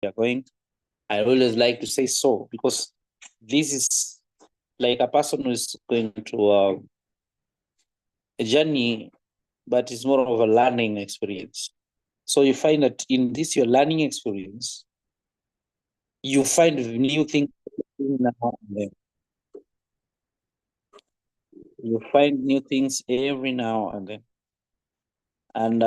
are going. I always like to say so because this is like a person who is going to a journey, but it's more of a learning experience. So you find that in this your learning experience, you find new things now and then. You find new things every now and then. And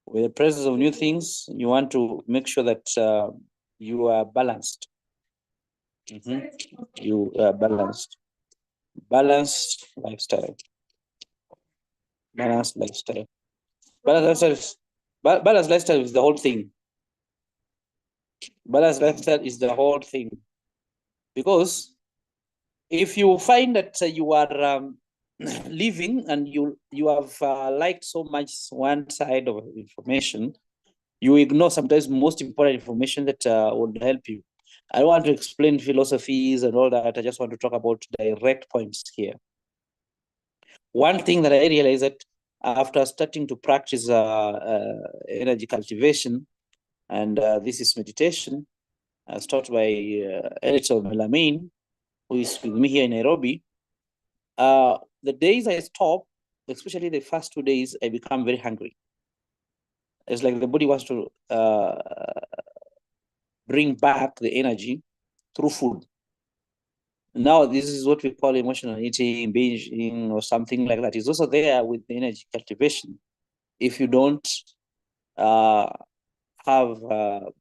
with the presence of new things, you want to make sure that you are balanced. You are balanced. Balanced lifestyle. Balanced lifestyle. Balanced lifestyle is the whole thing. Balanced lifestyle is the whole thing. Because if you find that you are living and you have liked so much one side of information, you ignore sometimes most important information that would help you. I don't want to explain philosophies and all that. I just want to talk about direct points here. One thing that I realized that after starting to practice energy cultivation, and this is meditation, as taught by Editor Melamine, who is with me here in Nairobi. The days I stop, especially the first 2 days, I become very hungry. It's like the body wants to bring back the energy through food. Now, this is what we call emotional eating, binging, or something like that. It's also there with the energy cultivation. If you don't have a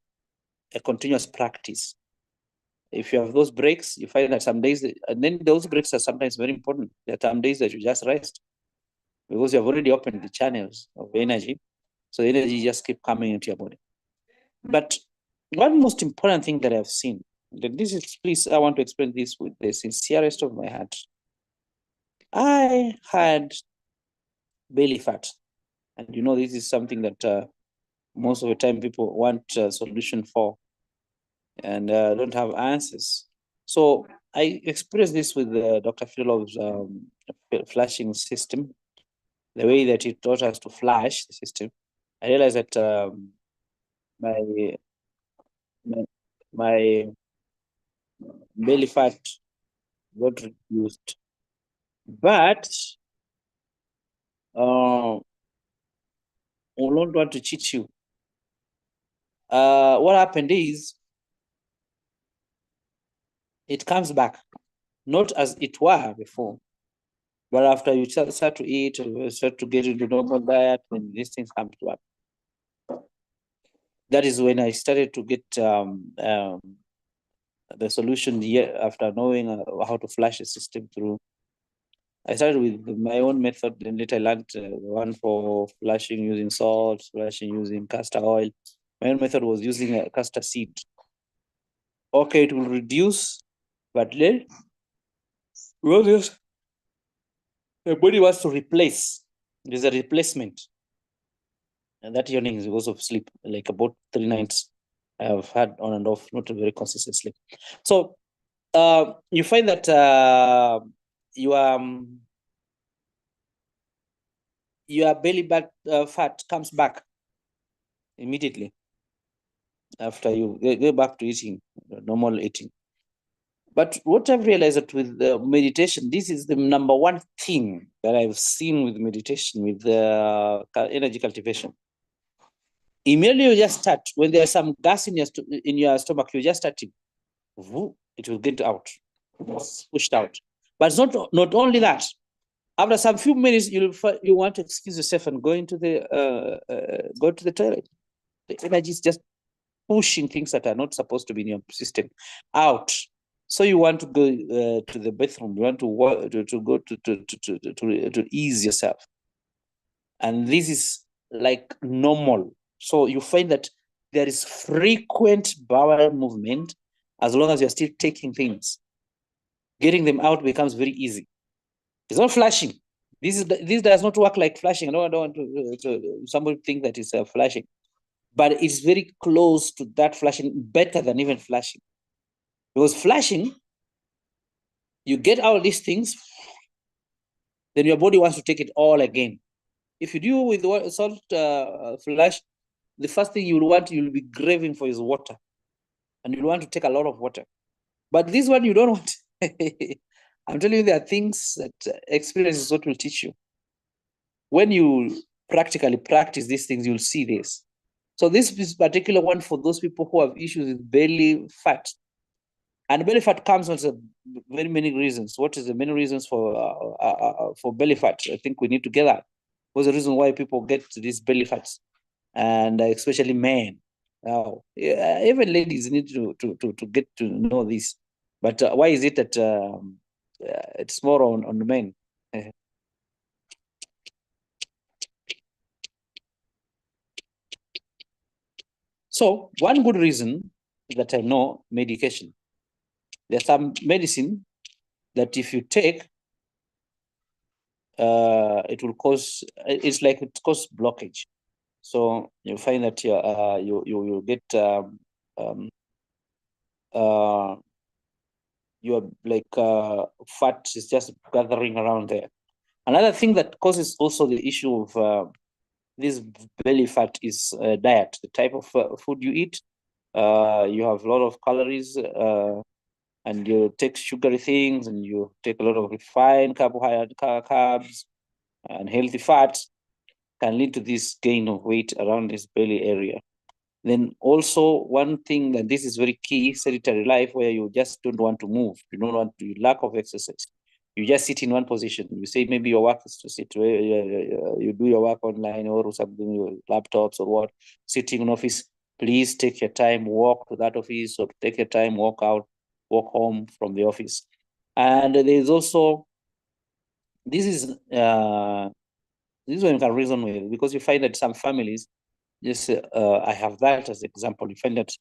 continuous practice, if you have those breaks, you find that some days, and then those breaks are sometimes very important. There are some days that you just rest because you have already opened the channels of energy. So the energy just keep coming into your body. But one most important thing that I've seen, that this is, please, I want to explain this with the sincerest of my heart. I had belly fat. And this is something that most of the time people want a solution for and don't have answers. So I experienced this with Dr. Filov's flashing system, the way that he taught us to flash the system. I realized that my belly fat got reduced, but I don't want to cheat you. What happened is it comes back, not as it were before, but after you start to eat, start to get into normal diet, then these things come back. That is when I started to get the solution after knowing how to flash the system through. I started with my own method, and later I learned one for flashing using salt, flashing using castor oil. My own method was using a castor seed. Okay, it will reduce, but then the body wants to replace. There's a replacement. And that yearning is because of sleep, like about 3 nights I have had on and off, not a very consistent sleep. So you find that your belly fat comes back immediately after you go back to eating, normal eating. But what I've realized that with meditation, this is the number one thing that I've seen with meditation, with energy cultivation. Immediately you just start, when there's some gas in your stomach, you just start it will get out, pushed out. But it's not only that. After some few minutes, you want to excuse yourself and go to the toilet. The energy is just pushing things that are not supposed to be in your system out. So you want to go to the bathroom. You want to go to ease yourself, and this is like normal. So you find that there is frequent bowel movement as long as you're still taking things. Getting them out becomes very easy. It's not flashing. This does not work like flashing. I don't want to somebody think that it's flashing, but it's very close to that flashing, better than even flashing. Because flashing, you get all these things, then your body wants to take it all again. If you do with salt flash, the first thing you'll be craving for is water, and you'll want to take a lot of water. But this one you don't want. I'm telling you, there are things that experience is what will teach you. When you practically practice these things, you'll see this. So this is particular one for those people who have issues with belly fat. And belly fat comes with very many reasons. What is the many reasons for belly fat? I think we need to get that. What's the reason why people get these belly fats, and especially men? Now, even ladies need to get to know this. But why is it that it's more on the men? So one good reason that I know, medication. There's some medicine that if you take, it will cause, it's like it causes blockage. So you find that you get your fat is just gathering around there. Another thing that causes also the issue of this belly fat is diet, the type of food you eat. You have a lot of calories, and you take sugary things, and you take a lot of refined carbohydrate, carbs, and healthy fats can lead to this gain of weight around this belly area. Then also one thing that this is very key, sedentary life, where you just don't want to move. You don't want to, lack of exercise. You just sit in one position. You say maybe your work is to sit, you do your work online or something, your laptops or what, sitting in office. Please take your time, walk to that office, or take your time, walk out, walk home from the office. And there's also, this is one you can reason with, because you find that some families, yes, I have that as an example. You find that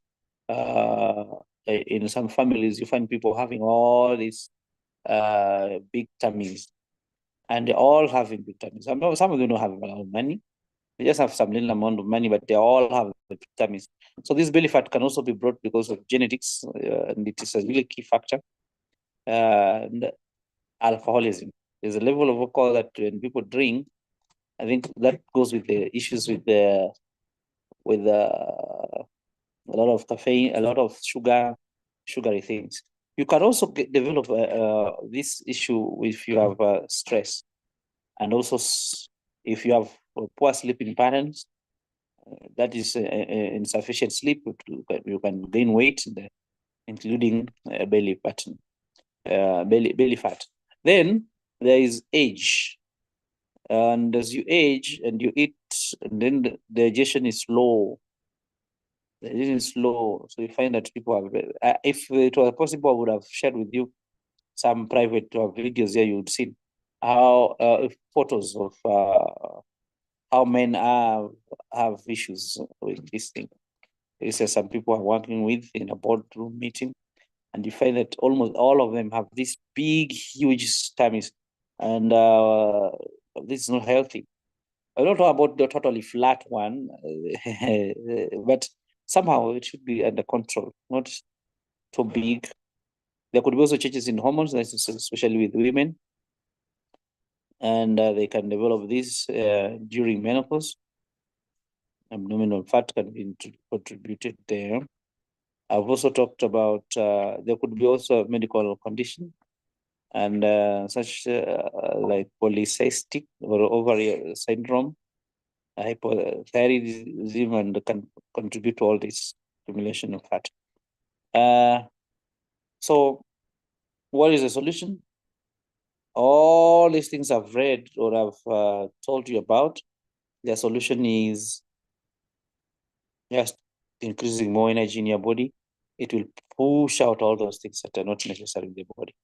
in some families, you find people having all these big tummies, and they all having big tummies. Some of them don't have a lot of money. They just have some little amount of money, but they all have big tummies. So this belly fat can also be brought because of genetics, and it is a really key factor. And alcoholism. There's a level of alcohol that when people drink, I think that goes with the issues with a lot of caffeine, a lot of sugary things. You can also develop this issue if you have stress, and also if you have poor sleeping patterns. That is insufficient sleep. You can gain weight, including belly pattern, belly fat. Then there is age. And as you age and you eat, and then the digestion is slow. The digestion is slow. So you find that people have, if it was possible, I would have shared with you some private videos here. You would see how photos of how men have issues with this thing. This is some people are working with in a boardroom meeting, and you find that almost all of them have these big, huge tummies, and this is not healthy. I don't know about the totally flat one, but somehow it should be under control, not too big. There could be also changes in hormones, especially with women, and they can develop this during menopause. Abdominal fat can be contributed there. I've also talked about there could be also a medical condition, and such like polycystic or ovary syndrome, hypothyroidism, and can contribute to all this accumulation of fat. So what is the solution? All these things I've read or I've told you about, the solution is just increasing more energy in your body. It will push out all those things that are not necessary in the body.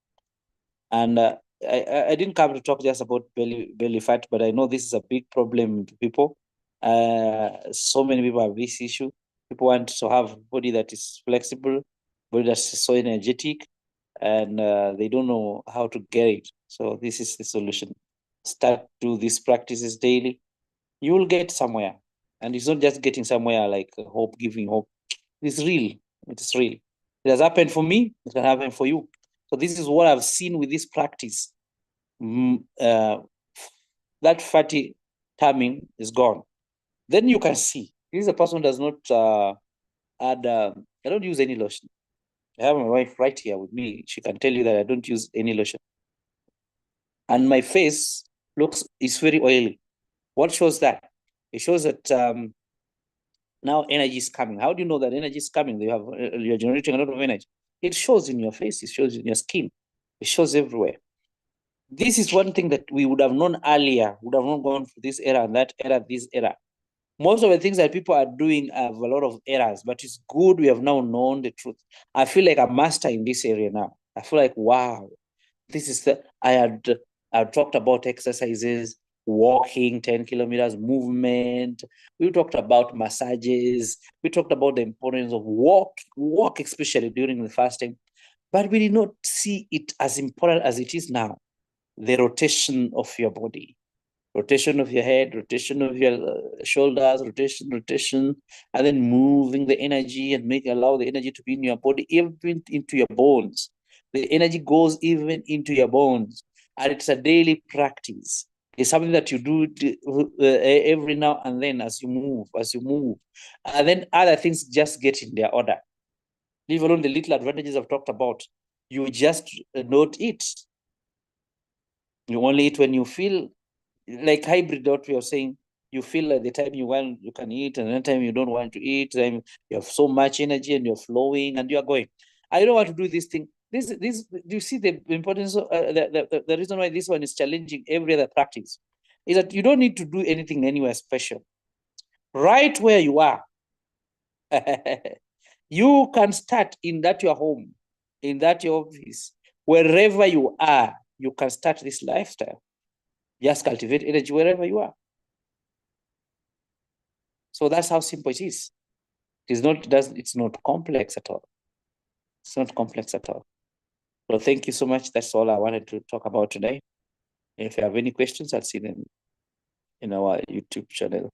And I didn't come to talk just about belly fat, but I know this is a big problem to people. So many people have this issue. People want to have a body that is flexible, body that's so energetic, and they don't know how to get it. So this is the solution. Start do these practices daily. You will get somewhere. And it's not just getting somewhere like hope, giving hope. It's real. It's real. It has happened for me. It can happen for you. So this is what I've seen with this practice. That fatty timing is gone. Then you can see This is a person who does not add. I don't use any lotion. I have my wife right here with me. She can tell you that I don't use any lotion. And my face is very oily. What shows that? It shows that now energy is coming. How do you know that energy is coming? You're generating a lot of energy. It shows in your face. It shows in your skin. It shows everywhere. This is one thing that we would have known earlier. Would have not gone for this era and that era, this era. Most of the things that people are doing have a lot of errors, but it's good we have now known the truth. I feel like a master in this area now. I feel like, wow, this is the, I talked about exercises, walking 10 kilometers, movement. We talked about massages. We talked about the importance of walk, especially during the fasting. But we did not see it as important as it is now. The rotation of your body, rotation of your head, rotation of your shoulders, rotation, and then moving the energy and allow the energy to be in your body, even into your bones. The energy goes even into your bones, and it's a daily practice. It's something that you do every now and then as you move, and then other things just get in their order. Leave alone the little advantages I've talked about. You just not eat. You only eat when you feel like hybrid, what we are saying. You feel like the time you want, you can eat, and the time you don't want to eat, then you have so much energy and you're flowing and you're going. I don't want to do this thing. Do you see the importance of the reason why this one is challenging every other practice is that you don't need to do anything anywhere special. Right where you are, you can start in that your home, in that your office, wherever you are, you can start this lifestyle. Just cultivate energy wherever you are. So that's how simple it is. It's not complex at all. It's not complex at all. So thank you so much. That's all I wanted to talk about today. If you have any questions, I'll see them in our YouTube channel.